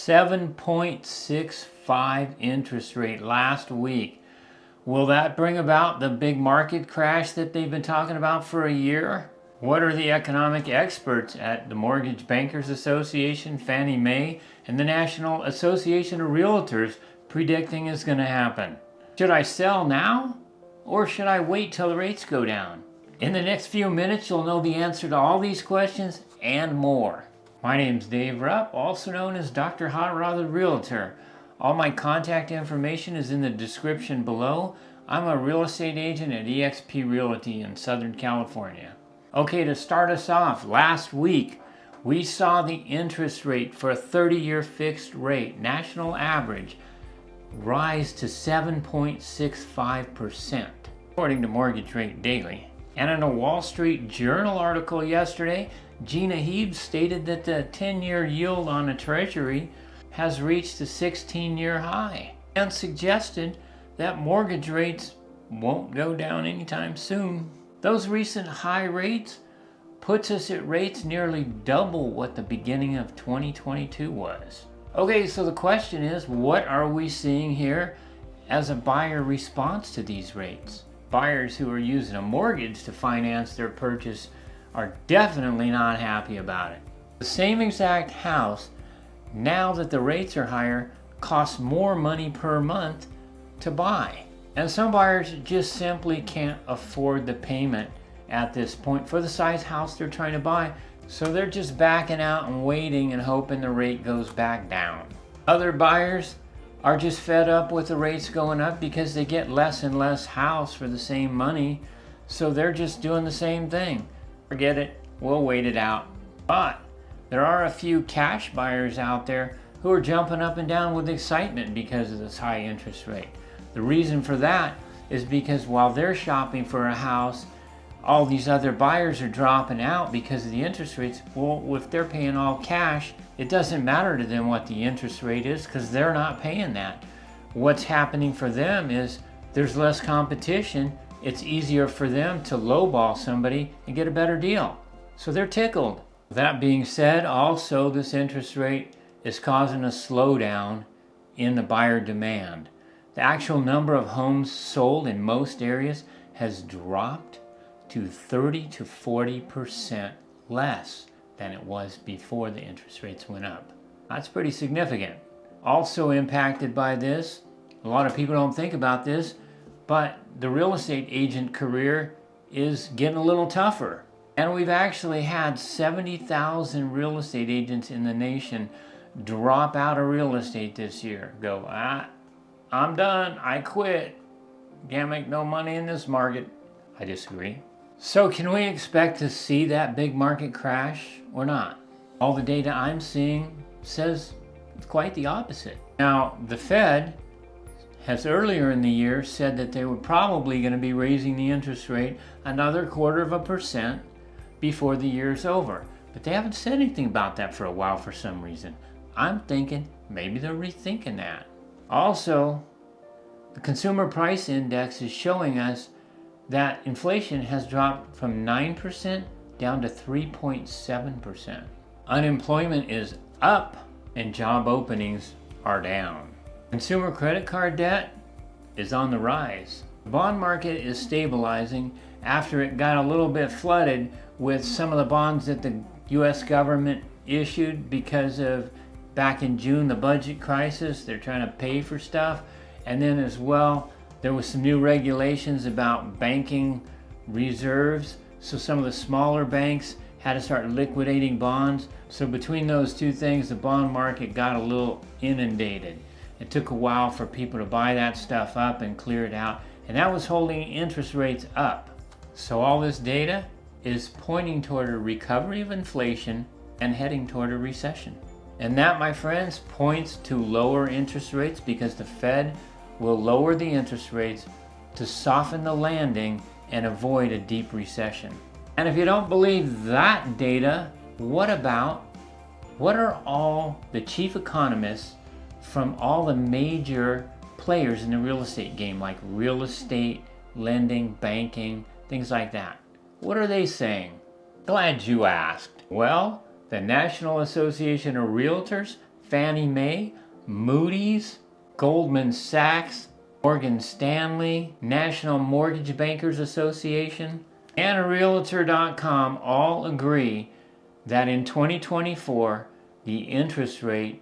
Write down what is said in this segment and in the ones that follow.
7.65 interest rate last week. Will that bring about the big market crash that they've been talking about for a year? What are the economic experts at the Mortgage Bankers Association, Fannie Mae, and the National Association of Realtors predicting is going to happen? Should I sell now, or should I wait till the rates go down? In the next few minutes, you'll know the answer to all these questions and more. My name's Dave Rupp, also known as Dr. Hot Rod the Realtor. All my contact information is in the description below. I'm a real estate agent at Exp Realty in Southern California. Okay, to start us off, last week we saw the interest rate for a 30-year fixed rate, national average, rise to 7.65%, according to Mortgage Rate Daily. And in a Wall Street Journal article yesterday, Gina Heeb stated that the 10-year yield on a treasury has reached a 16-year high and suggested that mortgage rates won't go down anytime soon. Those recent high rates puts us at rates nearly double what the beginning of 2022 was. Okay, so the question is, what are we seeing here as a buyer response to these rates? Buyers who are using a mortgage to finance their purchase are definitely not happy about it. The same exact house, now that the rates are higher, costs more money per month to buy. And some buyers just simply can't afford the payment at this point for the size house they're trying to buy. So they're just backing out and waiting and hoping the rate goes back down. Other buyers are just fed up with the rates going up because they get less and less house for the same money. So they're just doing the same thing. Forget it, we'll wait it out. But there are a few cash buyers out there who are jumping up and down with excitement because of this high interest rate. The reason for that is because while they're shopping for a house, all these other buyers are dropping out because of the interest rates. Well, if they're paying all cash, it doesn't matter to them what the interest rate is because they're not paying that. What's happening for them is there's less competition. It's easier for them to lowball somebody and get a better deal. So they're tickled. That being said, also this interest rate is causing a slowdown in the buyer demand. The actual number of homes sold in most areas has dropped to 30 to 40% less than it was before the interest rates went up. That's pretty significant. Also impacted by this, a lot of people don't think about this, but the real estate agent career is getting a little tougher. And we've actually had 70,000 real estate agents in the nation drop out of real estate this year. Go, I'm done, I quit. Can't make no money in this market. I disagree. So can we expect to see that big market crash or not? All the data I'm seeing says it's quite the opposite. Now, the Fed has earlier in the year said that they were probably going to be raising the interest rate another 1/4% before the year's over. But they haven't said anything about that for a while for some reason. I'm thinking maybe they're rethinking that. Also, the consumer price index is showing us that inflation has dropped from 9% down to 3.7%. Unemployment is up and job openings are down. Consumer credit card debt is on the rise. The bond market is stabilizing after it got a little bit flooded with some of the bonds that the US government issued because of back in June, the budget crisis. They're trying to pay for stuff. And then as well, there was some new regulations about banking reserves. So some of the smaller banks had to start liquidating bonds. So between those two things, the bond market got a little inundated. It took a while for people to buy that stuff up and clear it out. And that was holding interest rates up. So all this data is pointing toward a recovery of inflation and heading toward a recession. And that, my friends, points to lower interest rates because the Fed will lower the interest rates to soften the landing and avoid a deep recession. And if you don't believe that data, what are all the chief economists from all the major players in the real estate game, like real estate, lending, banking, things like that? What are they saying? Glad you asked. Well, the National Association of Realtors Fannie Mae, Moody's, Goldman Sachs, Morgan Stanley, National Mortgage Bankers Association, and Realtor.com all agree that in 2024, the interest rate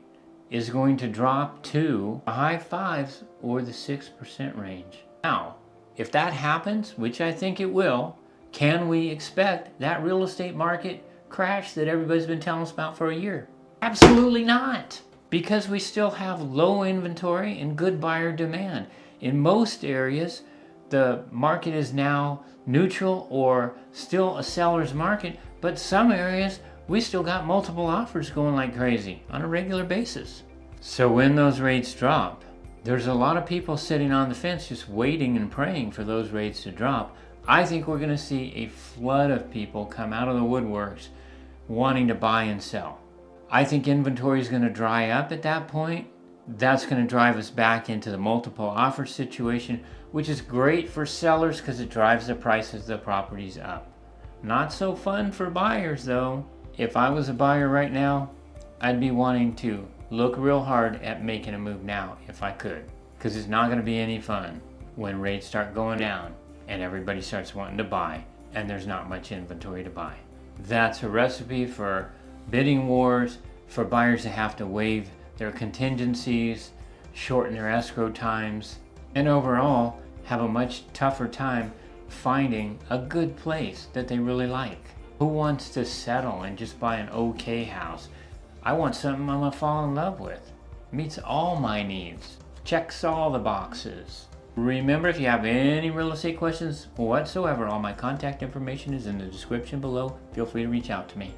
is going to drop to the high 5s or the 6% range. Now, if that happens, which I think it will, can we expect that real estate market crash that everybody's been telling us about for a year? Absolutely not, because we still have low inventory and good buyer demand. In most areas, the market is now neutral or still a seller's market, but some areas we still got multiple offers going like crazy on a regular basis. So when those rates drop, there's a lot of people sitting on the fence just waiting and praying for those rates to drop. I think we're going to see a flood of people come out of the woodworks wanting to buy and sell. I think inventory is going to dry up at that point. That's going to drive us back into the multiple offer situation, which is great for sellers because it drives the prices of the properties up. Not so fun for buyers though. If I was a buyer right now, I'd be wanting to look real hard at making a move now if I could, because it's not going to be any fun when rates start going down and everybody starts wanting to buy and there's not much inventory to buy. That's a recipe for bidding wars, for buyers to have to waive their contingencies, shorten their escrow times, and overall have a much tougher time finding a good place that they really like. Who wants to settle and just buy an okay house? I want something I'm gonna fall in love with. Meets all my needs. Checks all the boxes. Remember, if you have any real estate questions whatsoever, all my contact information is in the description below. Feel free to reach out to me.